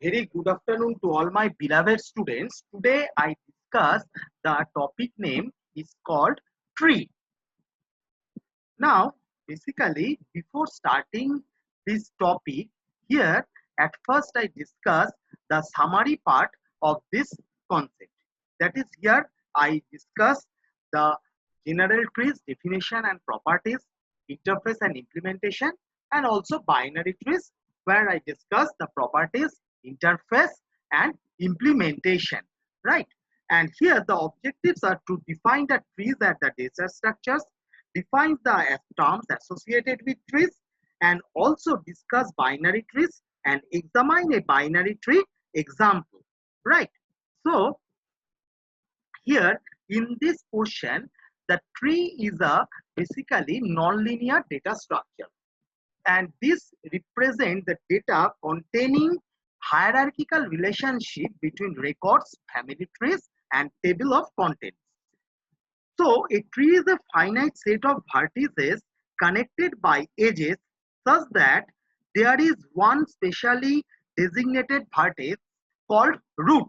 Very good afternoon to all my beloved students. Today I discuss the topic name is called tree. Now, basically, before starting this topic, here at first I discuss the summary part of this concept. That is, here I discuss the general trees, definition and properties, interface and implementation, and also binary trees, where I discuss the properties, interface, and implementation. Right? And here the objectives are to define the trees and the data structures, define the terms associated with trees, and also discuss binary trees and examine a binary tree example. Right? So here in this portion, the tree is a basically nonlinear data structure, and this represents the data containing hierarchical relationship between records, family trees, and table of contents. So a tree is a finite set of vertices connected by edges such that there is one specially designated vertex called root,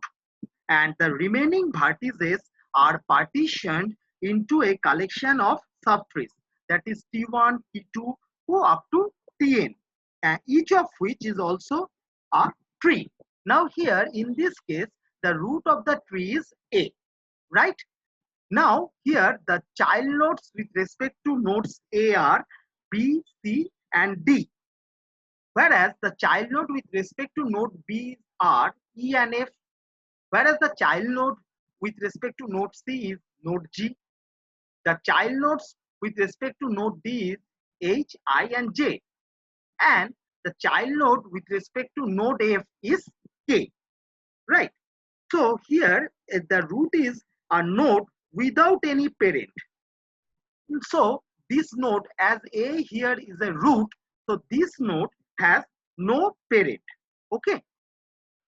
and the remaining vertices are partitioned into a collection of subtrees, that is T1, T2 up to Tn, and each of which is also a tree. Now here in this case the root of the tree is A, right? Now here the child nodes with respect to nodes A are B, C and D, whereas the child node with respect to node B are E and F, whereas the child node with respect to node C is node G. The child nodes with respect to node D is H, I and J, and the child node with respect to node F is K, right? So here the root is a node without any parent. So this node, as A here is a root, so this node has no parent. Okay.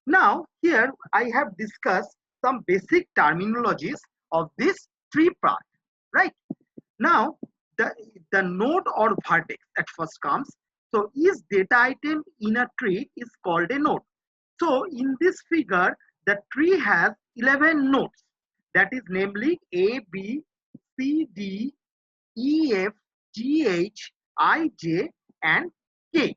Now here I have discussed some basic terminologies of this tree part, right? Now the node or vertex at first comes. So each data item in a tree is called a node. So in this figure the tree has 11 nodes, that is namely A, B, C, D, E, F, G, H, I, J and K.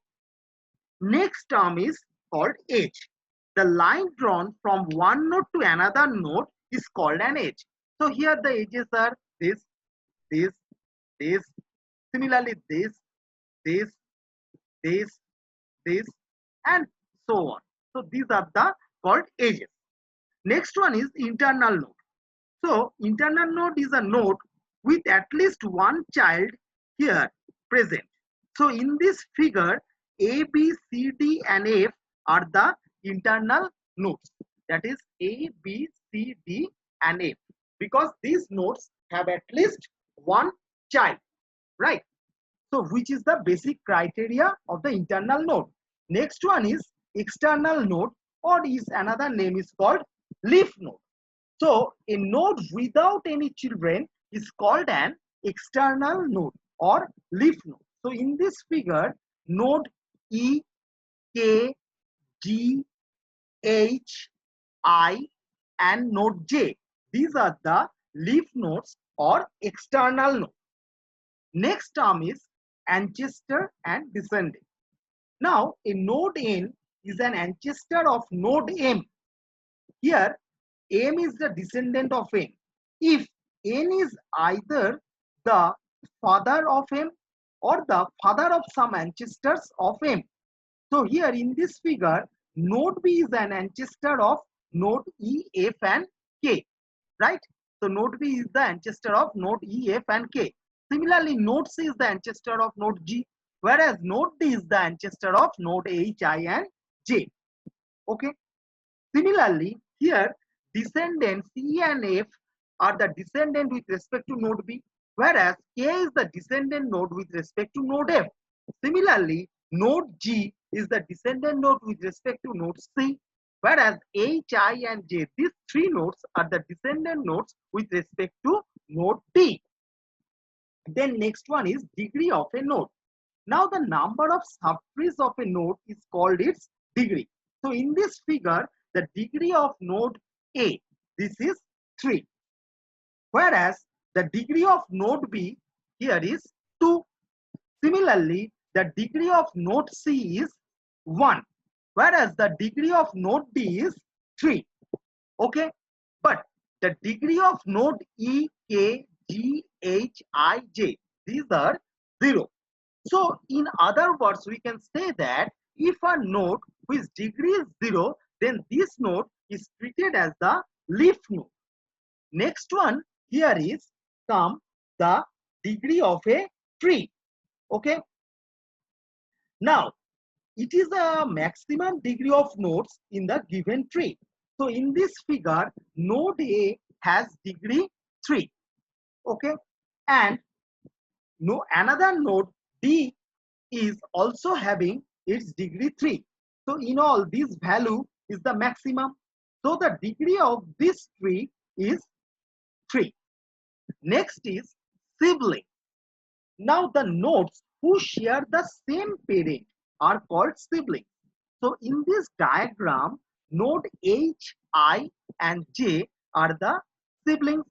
Next term is called edge. The line drawn from one node to another node is called an edge. So here the edges are this, this, this, similarly this, this, this and so on. So these are the called edges. Next one is internal node. So internal node is a node with at least one child here present. So in this figure A, B, C, D and F are the internal nodes, that is A, B, C, D and F, because these nodes have at least one child, right? So which is the basic criteria of the internal node. Next one is external node, or is another name is called leaf node. So a node without any children is called an external node or leaf node. So in this figure, node E, K, G, H, I and node J, these are the leaf nodes or external node. Next term is ancestor and descendant. Now a node N is an ancestor of node M. Here M is the descendant of N if N is either the father of M or the father of some ancestors of M. So here in this figure, node B is an ancestor of node E, F and K, right? So node B is the ancestor of node E, F and K. Similarly, node C is the ancestor of node G, whereas node D is the ancestor of node H, I and J. Okay. Similarly, here descendants C and F are the descendant with respect to node B, whereas K is the descendant node with respect to node F. Similarly, node G is the descendant node with respect to node C, whereas H, I and J, these three nodes are the descendant nodes with respect to node D. Then next one is degree of a node. Now the number of subtrees of a node is called its degree. So in this figure, the degree of node A, this is 3. Whereas the degree of node B here is 2. Similarly, the degree of node C is 1. Whereas the degree of node D is 3. Okay. But the degree of node E, K, G, H, I, J, these are 0. So in other words, we can say that if a node whose degree is 0, then this node is treated as the leaf node. Next one here is come the degree of a tree. Okay. Now it is a maximum degree of nodes in the given tree. So in this figure, node A has degree 3. Okay. And no another node D is also having its degree 3. So in all, this value is the maximum. So the degree of this tree is 3. Next is sibling. Now the nodes who share the same parent are called siblings. So in this diagram, node H, I and J are the siblings.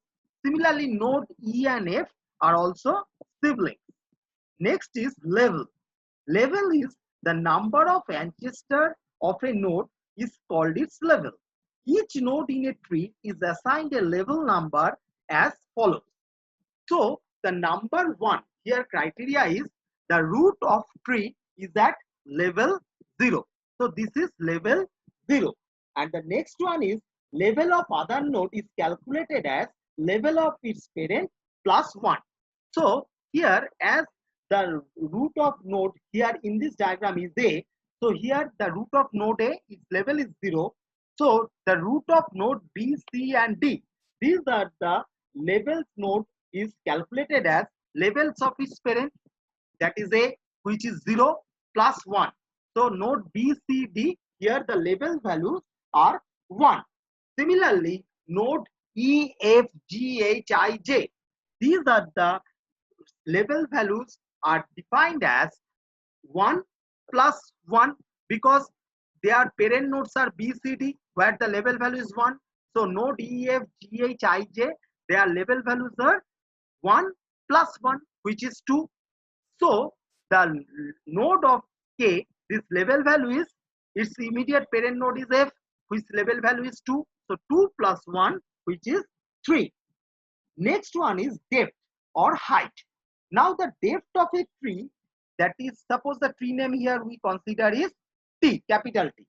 Similarly, node E and F are also siblings. Next is level. Level is the number of ancestor of a node is called its level. Each node in a tree is assigned a level number as follows. So the number 1 here criteria is the root of tree is at level 0. So this is level 0. And the next one is level of other node is calculated as level of its parent plus 1. So here as the root of node here in this diagram is A. So here the root of node A is level is 0. So the root of node B, C and D, these are the levels node is calculated as levels of its parent, that is A, which is 0 plus 1. So node B, C, D, here the level values are 1. Similarly, node E, F, G, H, I, J, these are the level values are defined as 1 plus 1 because their parent nodes are B, C, D, where the level value is 1. So node E, F, G, H, I, J, their level values are 1 plus 1, which is 2. So the node of K, this level value is its immediate parent node is F, which level value is 2. So 2 plus 1, which is 3. Next one is depth or height. Now the depth of a tree, that is, suppose the tree name here we consider is T, capital T.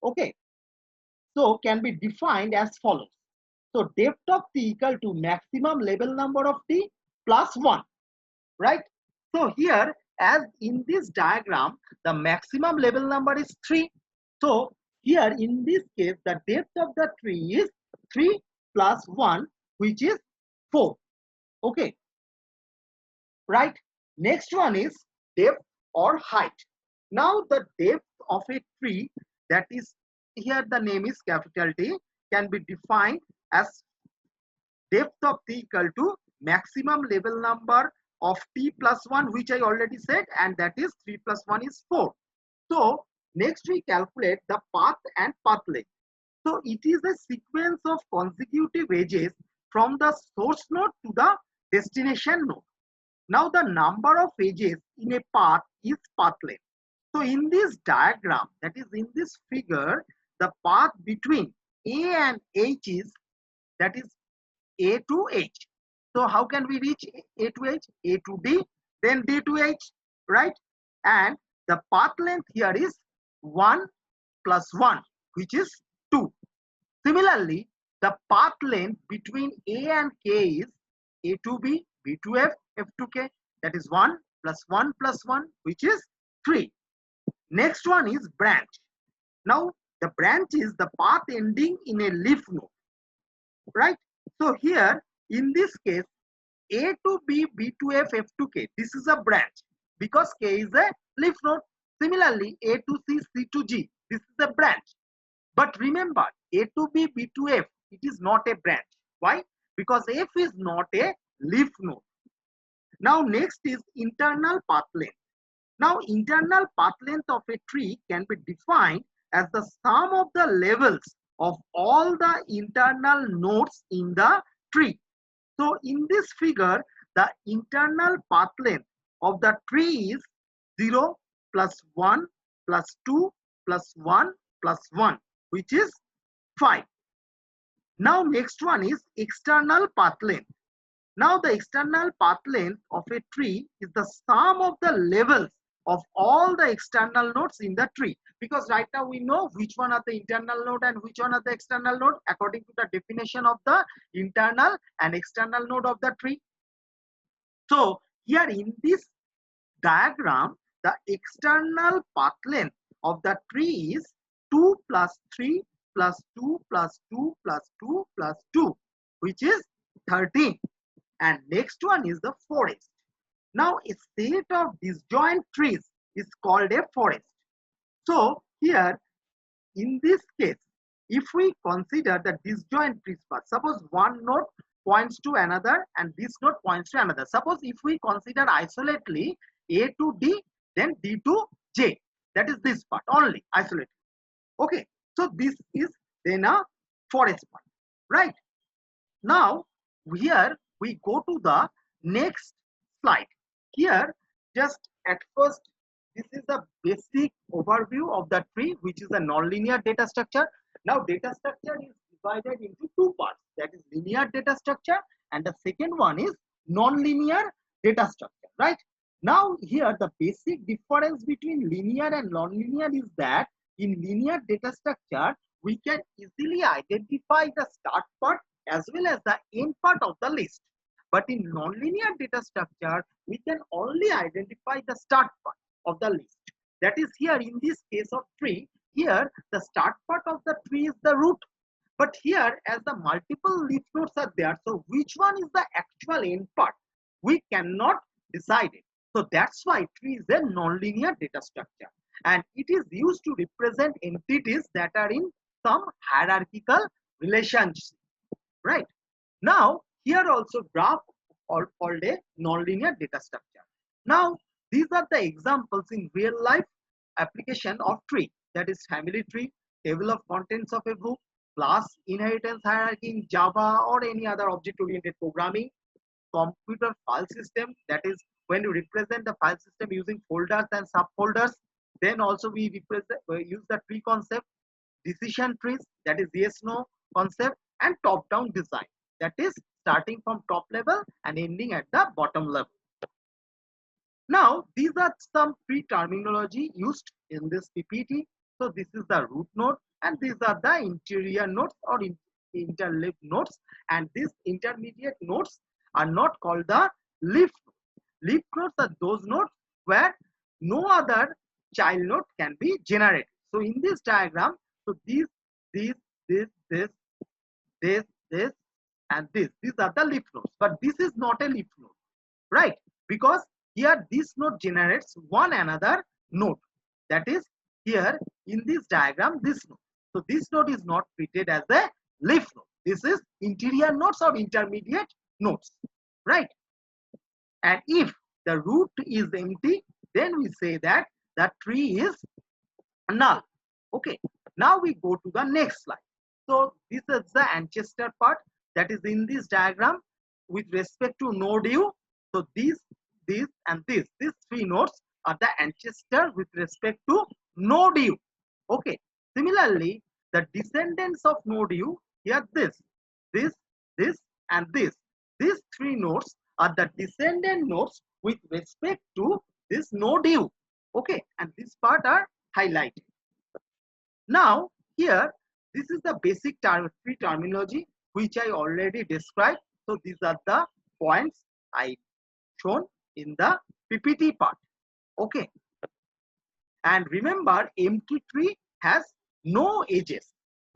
Okay. So can be defined as follows. So depth of T equal to maximum level number of T plus 1. Right. So here as in this diagram, the maximum level number is 3. So here in this case, the depth of the tree is 3 plus 1, which is 4. Okay. Right. Next one is depth or height. Now the depth of a tree, that is here the name is capital T, can be defined as depth of T equal to maximum level number of T plus 1, which I already said, and that is 3 plus 1 is 4. So next we calculate the path and path length. So it is a sequence of consecutive edges from the source node to the destination node. Now the number of edges in a path is path length. So in this diagram, that is in this figure, the path between A and H is, that is A to H. So how can we reach A to H? A to D, then D to H, right? And the path length here is 1 plus 1, which is 2. Similarly, the path length between A and K is A to B, B to F, F to K, that is 1 plus 1 plus 1, which is 3. Next one is branch. Now the branch is the path ending in a leaf node, right? So here in this case, A to B, B to F, F to K, this is a branch because K is a leaf node. Similarly, A to C, C to G, this is a branch. But remember, A to B, B to F, it is not a branch. Why? Because F is not a leaf node. Now next is internal path length. Now internal path length of a tree can be defined as the sum of the levels of all the internal nodes in the tree. So in this figure, the internal path length of the tree is 0 plus 1 plus 2 plus 1 plus 1, which is 5. Now next one is external path length. Now the external path length of a tree is the sum of the levels of all the external nodes in the tree. Because right now we know which one are the internal node and which one are the external node according to the definition of the internal and external node of the tree. So here in this diagram, the external path length of the tree is 2 plus 3 plus 2 plus 2 plus 2 plus 2, which is 13. And next one is the forest. Now a set of disjoint trees is called a forest. So here in this case, if we consider the disjoint trees first, suppose one node points to another and this node points to another. Suppose if we consider isolately A to D, then D to J, that is this part only isolated. Okay, so this is then a forest part, right? Now here we go to the next slide. Here just at first, this is the basic overview of the tree, which is a nonlinear data structure. Now data structure is divided into two parts, that is linear data structure and the second one is nonlinear data structure, right? Now here the basic difference between linear and nonlinear is that in linear data structure we can easily identify the start part as well as the end part of the list. But in nonlinear data structure, we can only identify the start part of the list. That is here in this case of tree, here the start part of the tree is the root. But here as the multiple leaf nodes are there, so which one is the actual end part? We cannot decide it. So that's why tree is a nonlinear data structure. And it is used to represent entities that are in some hierarchical relationship, right? Now here also graph or called a nonlinear data structure. Now these are the examples in real life application of tree, that is family tree, table of contents of a book, class inheritance hierarchy in Java or any other object oriented programming, computer file system, that is when you represent the file system using folders and subfolders. Then also we use the tree concept, decision trees, that is yes no concept, and top down design, that is starting from top level and ending at the bottom level. Now these are some tree terminology used in this PPT. So this is the root node and these are the interior nodes or interleaf nodes, and these intermediate nodes are not called the leaf nodes. Leaf nodes are those nodes where no other child node can be generated. So in this diagram, so this and this, these are the leaf nodes, but this is not a leaf node, right? Because here this node generates one another node, that is here in this diagram this node. So this node is not treated as a leaf node. This is interior nodes or intermediate nodes, right? And if the root is empty, then we say that the tree is null. Okay, now we go to the next slide. So this is the ancestor part, that is in this diagram with respect to node U. So these and these three nodes are the ancestor with respect to node U. Okay, similarly the descendants of node U, here this and this, these three nodes are the descendant nodes with respect to this node U. Okay, and this part are highlighted. Now here this is the basic tree terminology which I already described. So these are the points I shown in the PPT part. Okay, and remember empty tree has no edges.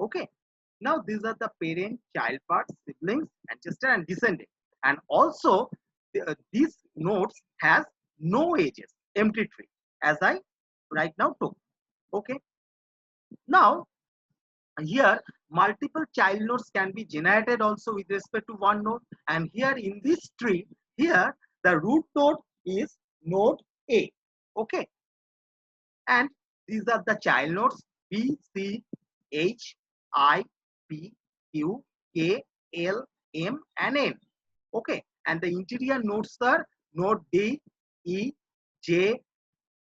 Okay, now these are the parent, child parts, siblings, ancestor and descendant, and also these nodes has no edges, empty tree, as I right now told. Okay, now here multiple child nodes can be generated also with respect to one node, and here in this tree, here the root node is node A. Okay, and these are the child nodes B, C, H, I, P, Q, K, L, M and N. Okay, and the interior nodes are node D, E, J,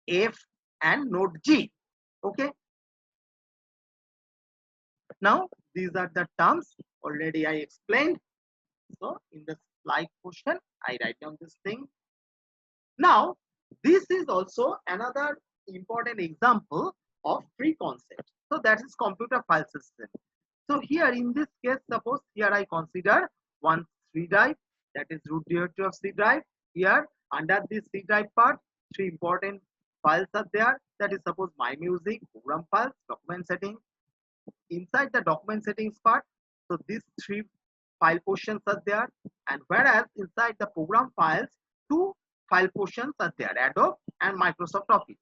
F and node G. Okay, now these are the terms already I explained. So in the slide question I write down this thing. Now this is also another important example of tree concept. So that is computer file system. So here in this case, suppose here I consider one C drive, that is root directory of C drive. Here under this C drive part, three important files are there. That is suppose my music, program files, document settings. Inside the document settings part, so these three file portions are there, and whereas inside the program files, two file portions are there, Adobe and Microsoft Office.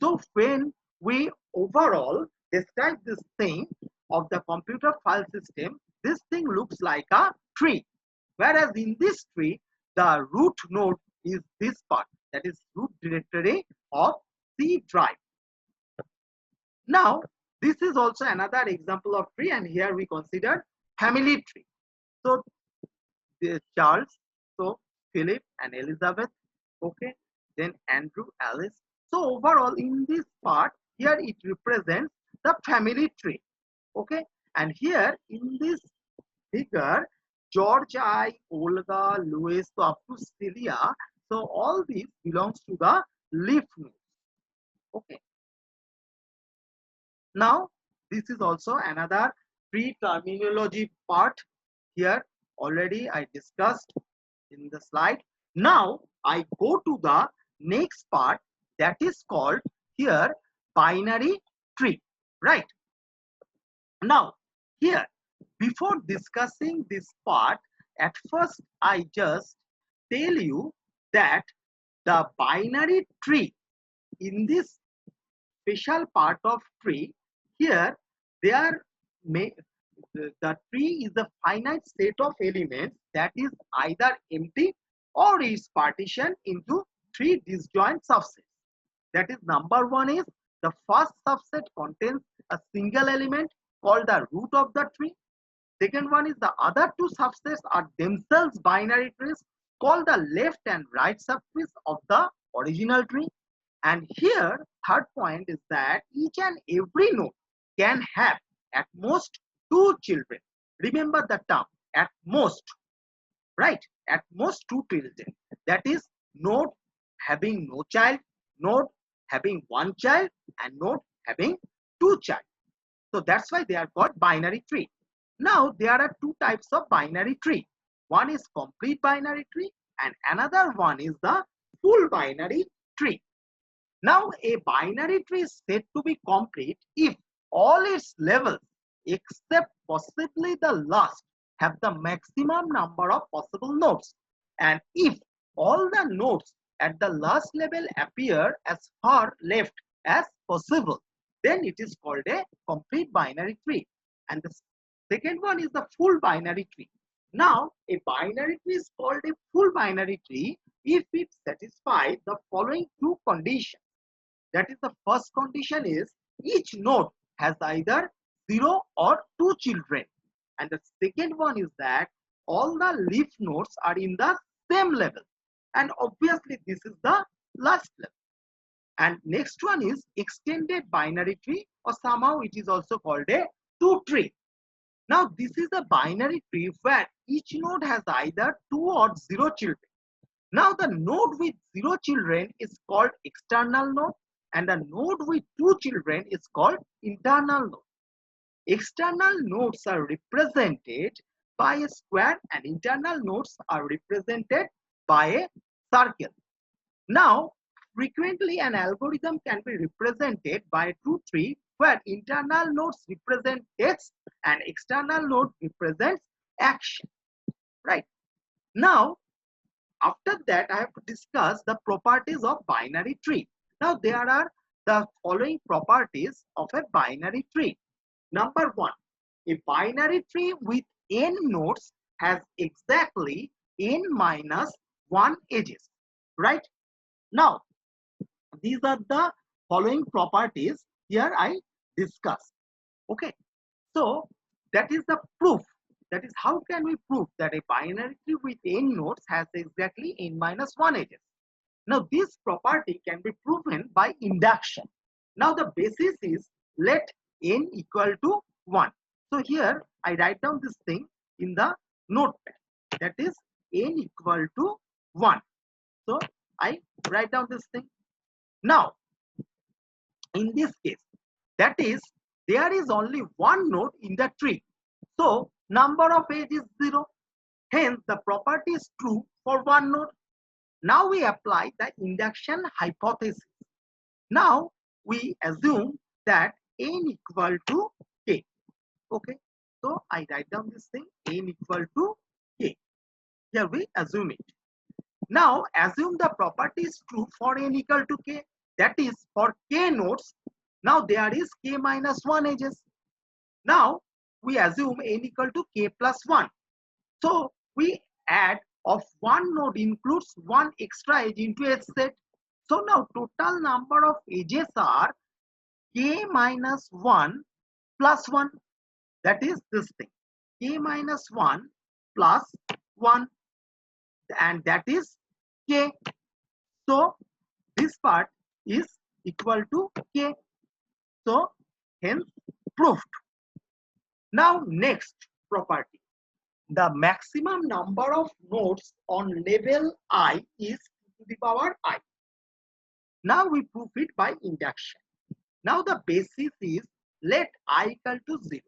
So when we overall describe this thing of the computer file system, this thing looks like a tree, whereas in this tree the root node is this part, that is root directory of C drive. Now this is also another example of tree, and here we consider family tree. So Charles, so Philip and Elizabeth, okay, then Andrew, Alice. So overall in this part here it represents the family tree, okay, and here in this figure George, I, Olga, Louis, so up to Celia, so all these belongs to the leaf nodes. Okay, now this is also another tree terminology part. Here already I discussed in the slide. Now I go to the next part, that is called here binary tree, right? Now here, before discussing this part, at first I just tell you that the binary tree, in this special part of tree, here there may the tree is a finite set of elements that is either empty or is partitioned into three disjoint subsets. That is, number one is the first subset contains a single element called the root of the tree. Second one is the other two subsets are themselves binary trees called the left and right subtrees of the original tree. And here third point is that each and every node can have at most two children. Remember the term at most, right? At most two children. That is node having no child, node having one child and node having two child. So that's why they are called binary tree. Now there are two types of binary tree. One is complete binary tree and another one is the full binary tree. Now a binary tree is said to be complete if all its levels except possibly the last have the maximum number of possible nodes, and if all the nodes at the last level appear as far left as possible, then it is called a complete binary tree. And the second one is the full binary tree. Now a binary tree is called a full binary tree if it satisfies the following two conditions. That is, the first condition is each node has either 0 or 2 children, and the second one is that all the leaf nodes are in the same level, and obviously this is the last level. And next one is extended binary tree, or somehow it is also called a two tree. Now this is a binary tree where each node has either 2 or 0 children. Now the node with 0 children is called external node, and the node with 2 children is called internal node. External nodes are represented by a square and internal nodes are represented by a circle. Now frequently an algorithm can be represented by a true tree where internal nodes represent text and external node represents action, right? Now after that I have to discuss the properties of binary tree. Now there are the following properties of a binary tree. Number one, a binary tree with n nodes has exactly n minus 1 edges, right? Now these are the following properties here I discuss. Okay, so that is the proof. That is how can we prove that a binary tree with n nodes has exactly n minus 1 edges. Now this property can be proven by induction. Now the basis is let n equal to 1. So here I write down this thing in the notepad, that is n equal to 1. So I write down this thing. Now in this case, that is there is only one node in the tree. So number of edges is 0. Hence the property is true for one node. Now we apply the induction hypothesis. Now we assume that n equal to k. Okay, so I write down this thing n equal to k. Here we assume it. Now assume the property is true for n equal to k. That is for k nodes. Now there is k minus 1 edges. Now we assume n equal to k plus 1. So we add of one node includes one extra edge into a set. So now total number of edges are k minus 1 plus 1. That is this thing. K minus 1 plus 1, and that is k. So this part is equal to k. So hence proved. Now next property. The maximum number of nodes on level I is to the power I. Now we prove it by induction. Now the basis is let I equal to 0.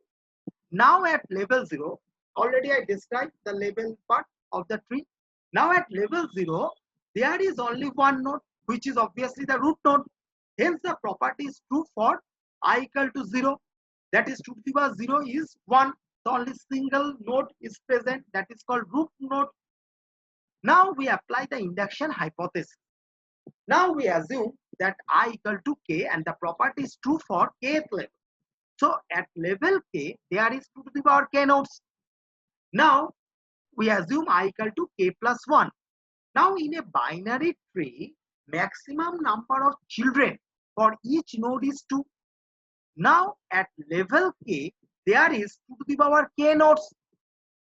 Now at level 0, already I described the level part of the tree. Now at level 0, there is only one node, which is obviously the root node. Hence the property is true for I equal to 0. That is to the power 0 is 1. So only single node is present, that is called root node. Now we apply the induction hypothesis. Now we assume that I equal to k and the property is true for kth level. So at level k, there is 2 to the power k nodes. Now we assume I equal to k plus 1. Now in a binary tree, maximum number of children for each node is 2. Now at level k, there is 2 to the power k nodes.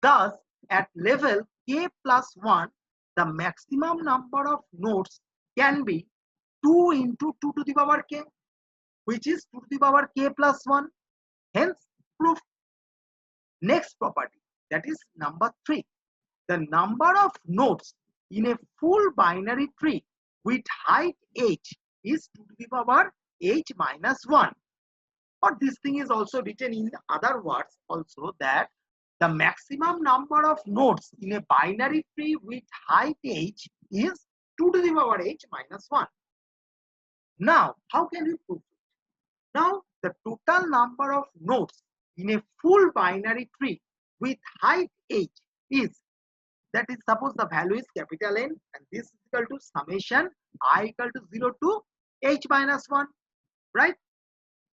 Thus at level k plus 1, the maximum number of nodes can be 2 into 2 to the power k, which is 2 to the power k plus 1. Hence proof. Next property, that is number 3. The number of nodes in a full binary tree with height h is 2 to the power h minus 1. Or this thing is also written in other words also, that the maximum number of nodes in a binary tree with height h is 2 to the power h minus 1. Now how can we prove it? Now the total number of nodes in a full binary tree with height h is, that is suppose the value is capital N and this is equal to summation I equal to 0 to h minus 1, right?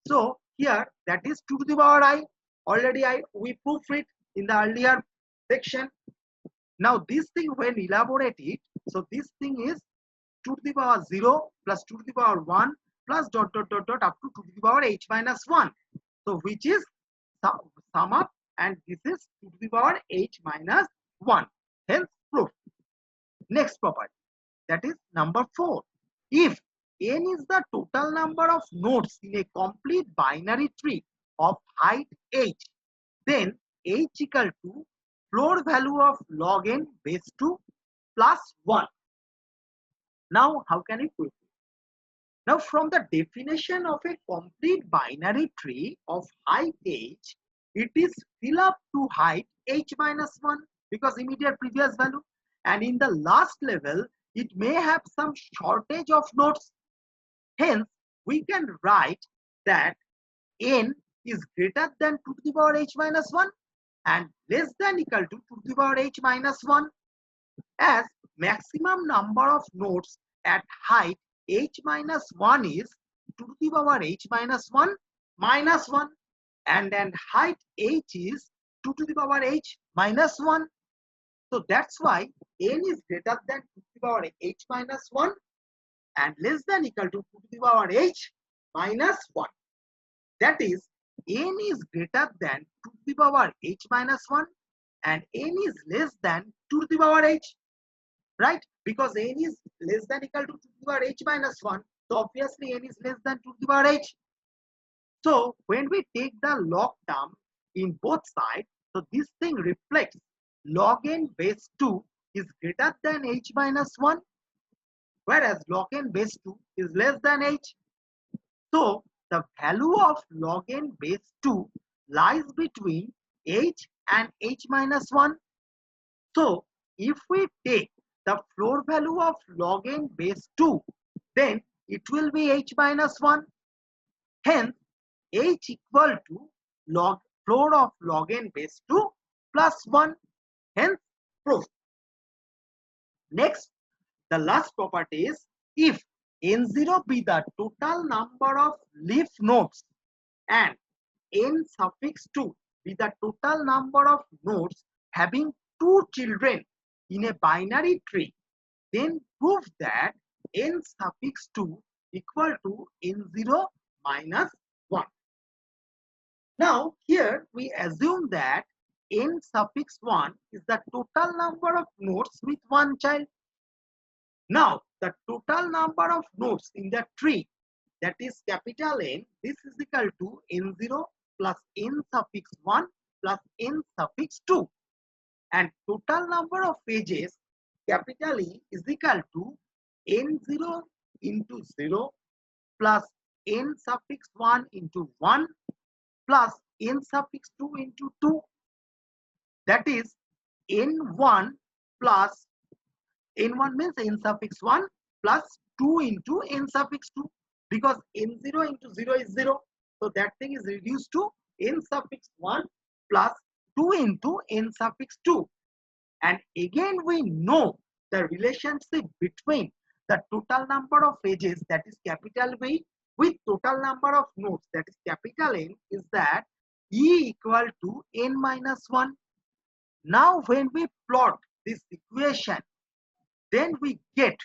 So here that is 2 to the power I. Already we proved it in the earlier section. Now this thing when elaborate it, so this thing is 2 to the power 0 plus 2 to the power 1 plus dot dot dot dot up to 2 to the power h minus 1. So which is sum up, and this is 2 to the power h minus 1. Hence proof. Next property, that is number 4. If n is the total number of nodes in a complete binary tree of height h, then h equal to floor value of log n base 2 plus 1. Now how can we prove it? Now from the definition of a complete binary tree of height h, it is fill up to height h minus 1 because immediate previous value, and in the last level it may have some shortage of nodes. Hence we can write that n is greater than 2 to the power h minus 1 and less than equal to 2 to the power h minus 1, as maximum number of nodes at height h minus 1 is 2 to the power h minus 1 minus 1, and height h is 2 to the power h minus 1. So that's why n is greater than 2 to the power h minus 1 and less than equal to 2 to the power h minus 1. That is n is greater than 2 to the power h minus 1 and n is less than 2 to the power h, right? Because n is less than equal to 2 to the power h minus 1, so obviously n is less than 2 to the power h. So when we take the log term in both sides, so this thing reflects log n base 2 is greater than h minus 1, whereas log n base 2 is less than h. So the value of log n base 2 lies between h and h minus 1. So if we take the floor value of log n base 2, then it will be h minus 1. Hence, h equal to log floor of log n base 2 plus 1. Hence, proof. Next, the last property is if n0 be the total number of leaf nodes and n suffix 2 be the total number of nodes having 2 children in a binary tree, then prove that n suffix 2 equal to n0 minus 1. Now here we assume that n suffix 1 is the total number of nodes with one child. Now the total number of nodes in the tree, that is capital N, this is equal to n0 plus n suffix 1 plus n suffix 2, and total number of edges, capital E, is equal to n0 into 0 plus n suffix 1 into 1 plus n suffix 2 into 2, that is n1 plus n1 means n suffix 1 plus 2 into n suffix 2, because n0 into 0 is 0, so that thing is reduced to n suffix 1 plus 2 into n suffix 2. And again we know the relationship between the total number of edges, that is capital V, with total number of nodes, that is capital N, is that E equal to n minus 1. Now when we plot this equation, then we get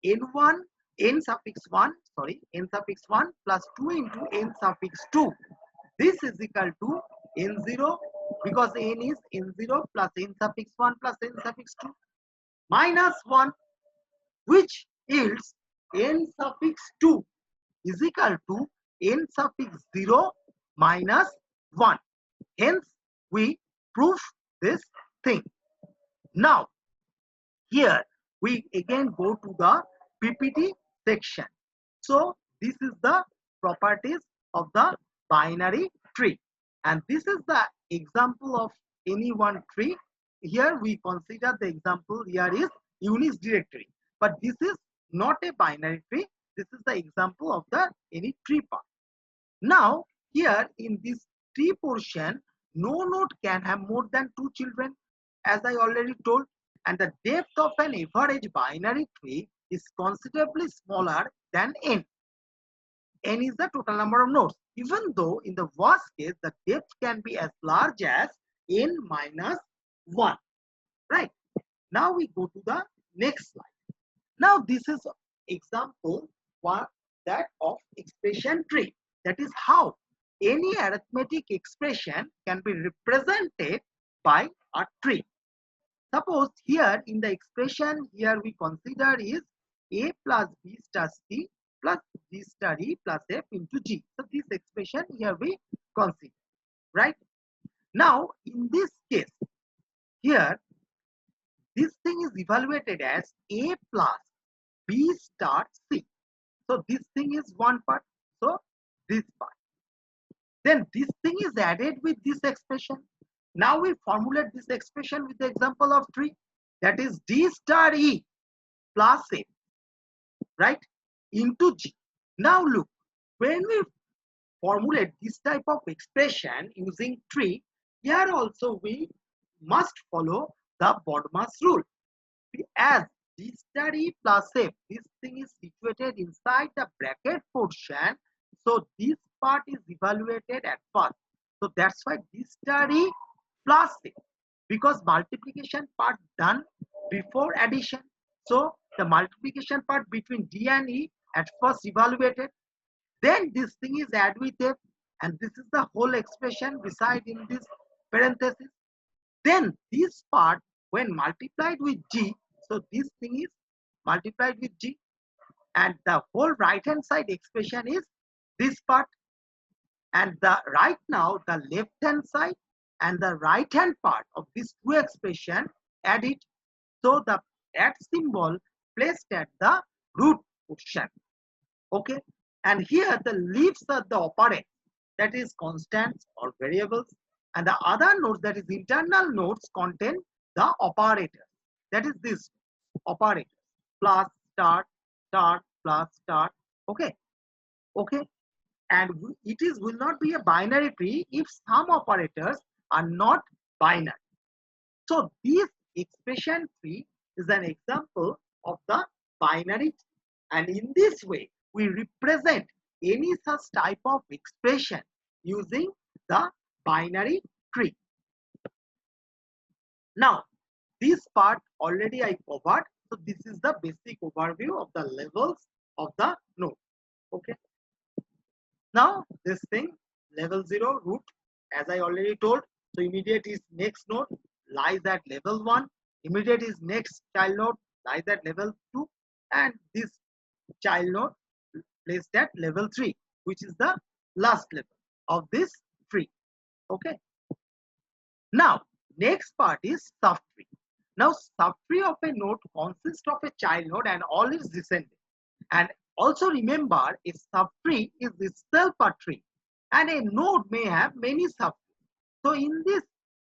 n1 n suffix 1 plus 2 into n suffix 2. This is equal to n0, because n is n0 plus n suffix 1 plus n suffix 2 minus 1, which yields n suffix 2 is equal to n suffix 0 minus 1. Hence we prove this thing. Now here we again go to the PPT section. So this is the properties of the binary tree, and this is the example of any one tree. Here we consider the example here is Unix directory, but this is not a binary tree. This is the example of the any tree part. Now here in this tree portion, no node can have more than 2 children, as I already told, and the depth of an average binary tree is considerably smaller than n. N is the total number of nodes, even though in the worst case the depth can be as large as n minus 1. Right? Now we go to the next slide. Now this is example one, that of expression tree. That is how any arithmetic expression can be represented by a tree. Suppose here in the expression here we consider is a plus b star c plus g star e plus f into g. So this expression here we consider, right? Now in this case, here this thing is evaluated as a plus b star c. So this thing is one part, so this part. Then this thing is added with this expression. Now we formulate this expression with the example of tree, that is d star e plus a, right, into g. Now look, when we formulate this type of expression using tree, here also we must follow the BODMAS rule. As d star e plus f, this thing is situated inside the bracket portion, so this part is evaluated at first. So that's why d star e plus a, because multiplication part done before addition. So the multiplication part between d and e at first evaluated. Then this thing is add with f, and this is the whole expression beside in this parenthesis. Then this part when multiplied with g, so this thing is multiplied with g, and the whole right hand side expression is this part, and the right now the left hand side and the right hand part of this two expression add it. So the add symbol placed at the root portion. Okay, and here the leaves are the operand, that is constants or variables, and the other nodes, that is internal nodes, contain the operator, that is this operator, plus start, start, plus start. Okay, okay, and it is will not be a binary tree if some operators are not binary. So this expression tree is an example of the binary, and in this way we represent any such type of expression using the binary tree. Now this part already I covered, so this is the basic overview of the levels of the node. Okay, now this thing, level 0 root, as I already told, so immediate is next node lies at level 1, immediate is next child node lies at level 2, and this child node placed at level 3, which is the last level of this tree. Okay, now next part is subtree. Now subtree of a node consists of a child node and all its descendants, and also remember a subtree is itself a tree, and a node may have many subtrees. So in this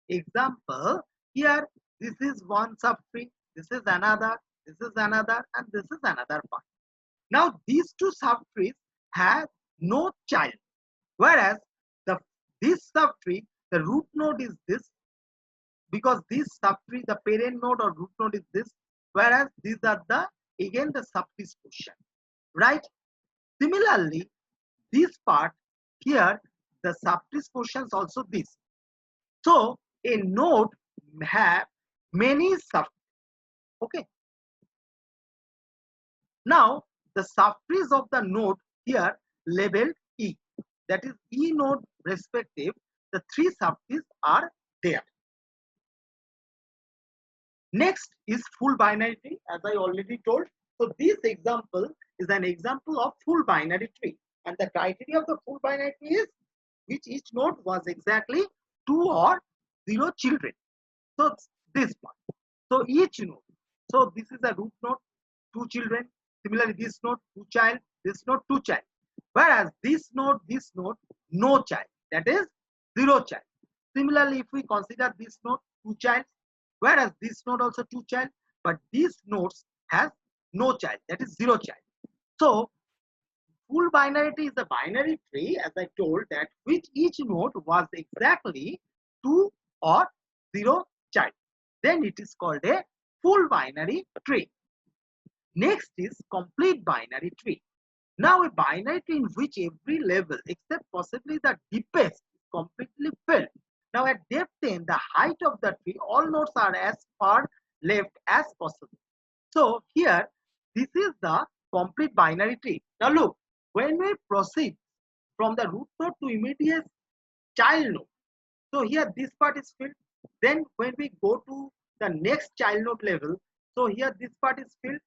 example here, this is one subtree, this is another, this is another, and this is another part. Now these two subtrees have no child, whereas this subtree, the root node is this, because this subtree, the parent node or root node is this, whereas these are the again the subtree portion, right? Similarly, this part here, the subtree portions also this. So a node have many subtrees. Okay. Now the subtrees of the node here labeled E, that is E node respective, the three subtrees are there. Next is full binary tree, as I already told. So this example is an example of full binary tree, and the criteria of the full binary tree is which each node was exactly 2 or 0 children. So this part. So each node. So this is a root node, 2 children. Similarly, this node 2 child, this node 2 child. Whereas this node, no child, that is 0 child. Similarly, if we consider this node 2 child, whereas this node also 2 child, but these nodes has no child, that is 0 child. So full binary tree is a binary tree, as I told, that which each node was exactly 2 or 0 child. Then it is called a full binary tree. Next is complete binary tree. Now a binary tree in which every level except possibly the deepest is completely filled. Now at depth 10, the height of the tree, all nodes are as far left as possible. So here, this is the complete binary tree. Now look, when we proceed from the root node to immediate child node, so here this part is filled. Then when we go to the next child node level, so here this part is filled.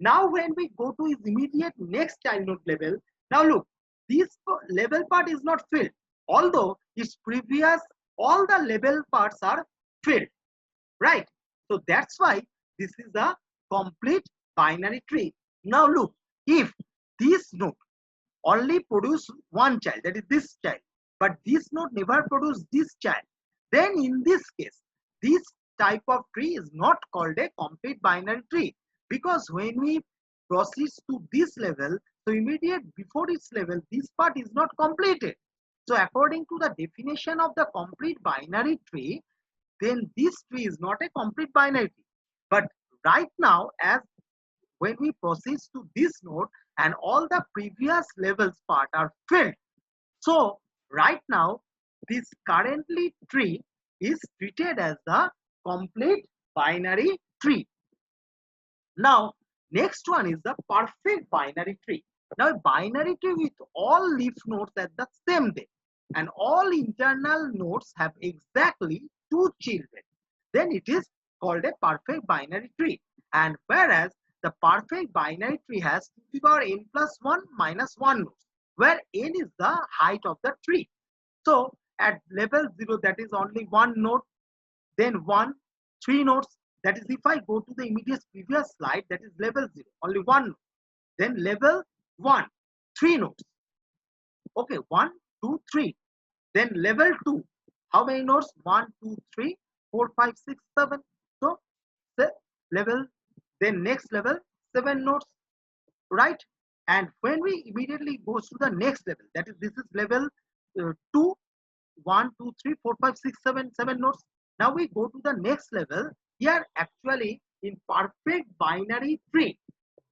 Now when we go to its immediate next child node level, now look, this level part is not filled, although its previous all the level parts are filled, right? So that's why this is a complete binary tree. Now look, if this node only produce one child, that is this child, but this node never produce this child, then in this case, this type of tree is not called a complete binary tree, because when we proceed to this level, so immediate before its level, this part is not completed. So according to the definition of the complete binary tree, then this tree is not a complete binary tree. But right now, as when we proceed to this node and all the previous levels part are filled, so right now this currently tree is treated as the complete binary tree. Now next one is the perfect binary tree. Now a binary tree with all leaf nodes at the same depth. and all internal nodes have exactly 2 children, then it is called a perfect binary tree. And whereas the perfect binary tree has 2 to the power n plus 1 minus 1 nodes, where n is the height of the tree. So at level 0, that is only 1 node, then 1, 3 nodes. That is, if I go to the immediate previous slide, that is level 0, only 1 node. Then level 1, 3 nodes. Okay, 1, 2, 3. Then level 2, how many nodes? 1, 2, 3, 4, 5, 6, 7. So the level, then next level, 7 nodes, right? And when we immediately goes to the next level, that is, this is level 2, 1, 2, 3, 4, 5, 6, 7, 7 nodes. Now we go to the next level. Here actually in perfect binary tree,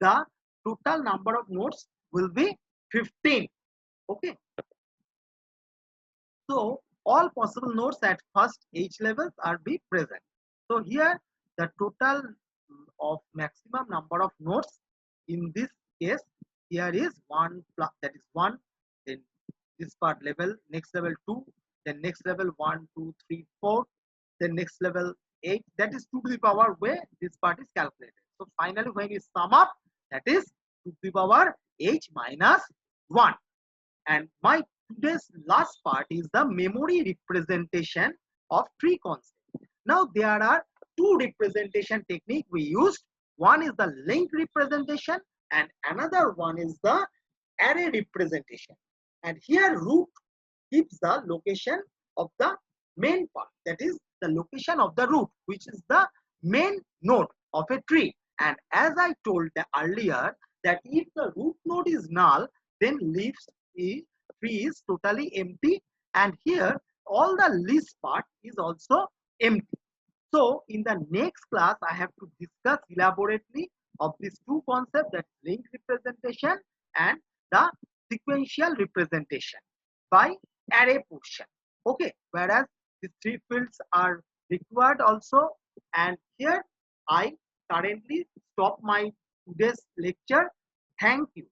the total number of nodes will be 15. Okay. So all possible nodes at first H levels are be present. So here the total of maximum number of nodes in this case here is 1 plus, that is 1, then this part level, next level 2, then next level 1, 2, 3, 4, then next level 8, that is 2 to the power where this part is calculated. So finally when you sum up, that is 2 to the power H minus 1. And my today's last part is the memory representation of tree concept. Now there are two representation technique we used. One is the link representation and another one is the array representation. And here root gives the location of the main part, that is the location of the root, which is the main node of a tree. And as I told earlier, that if the root node is null, then leaves tree is totally empty, and here all the list part is also empty. So in the next class I have to discuss elaborately of these two concepts, that link representation and the sequential representation by array portion. Okay, whereas these three fields are required also. And here I currently stop my today's lecture. Thank you.